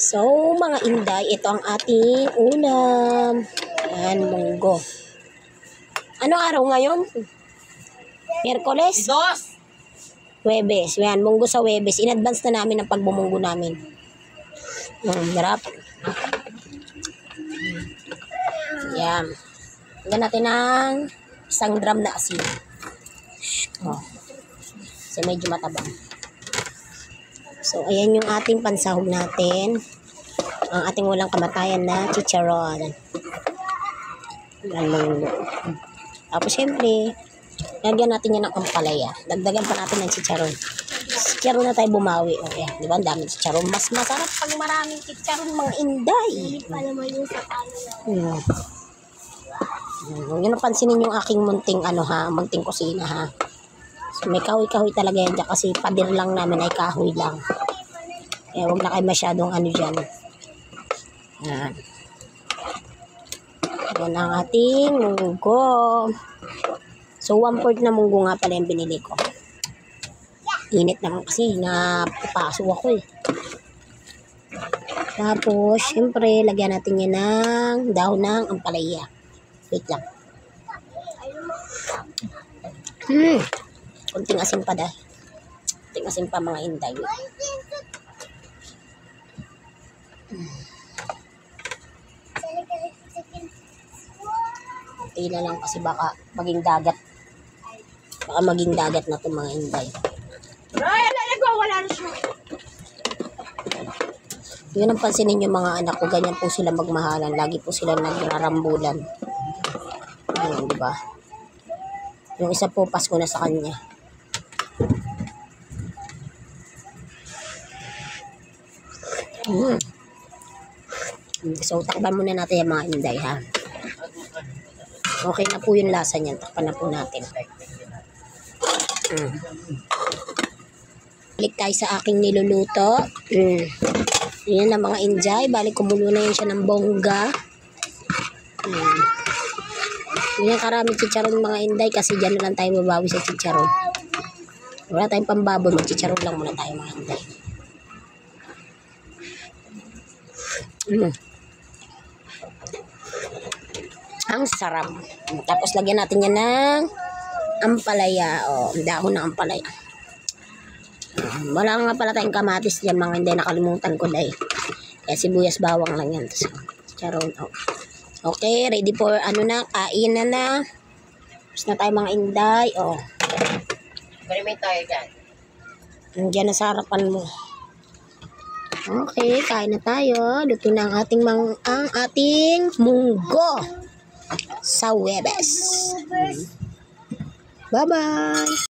So, mga inday, ito ang ating ulam. Ayan, munggo. Ano araw ngayon? Miyerkules? Huwebes. Ayan, munggo sa Huwebes. In advance na namin ang pagbumunggo namin. Darap. Ayan. Hanggang natin ng 1 gram na asin. Kasi medyo matabang. So, ayan yung ating pansahog natin. Ang ating walang kamatayan na chicharon. Tapos, syempre, lagyan natin yan ng ampalaya. Dagdagan pa natin ng chicharon. Chicharon na tayo bumawi. Okay, di ba? Ang daming chicharon. Mas masarap pag maraming chicharon, mga inday. Huwag nyo napansinin yung aking munting munting kusina ha. So, may kahoy-kahoy talaga yan dyan kasi pader lang namin ay kahoy lang. Kaya huwag na kayo masyadong dyan. Yan. Yan ang ating munggo. So, 1/4 na munggo nga pala yung binili ko. Init naman kasi, napapaso ako eh. Tapos, syempre, lagyan natin yan ng dahon ng ampalaya. Wait lang. Kunting asin pa dahil. Kunting asin pa mga inday. Kunti na lang kasi baka maging dagat. Baka maging dagat na itong mga inday. Yun ang pansinin yung mga anak ko. Ganyan po sila magmahalan. Lagi po sila nagrarambulan. Ayun, diba? Yung isa po, Pasko na sa kanya. So, takpan muna natin yung mga inday, ha? Okay na po yung lasa niyan. Takpan na po natin. Balik tayo sa aking niluluto. Yan ang mga inday. Balik kumulo na yun siya ng bongga. Yan karami chicharon mga inday kasi dyan na lang tayo mabawi sa chicharon. Wala tayong pambaboy. Mag-chicharon lang muna tayo mga inday. Ang sarap. Tapos lagyan natin yan ng ampalaya. Dahon ng ampalaya. Wala nga pala tayong kamatis dyan mga inday. Nakalimutan ko dahil. Kaya sibuyas bawang lang yan. Chicharon. Okay, ready for kain na. Tapos na tayo mga inday. Marimay tayo dyan. Nandiyan na sa harapan mo. Okay, kain na tayo. Luto na ang ating munggo sa Huwebes. Bye-bye!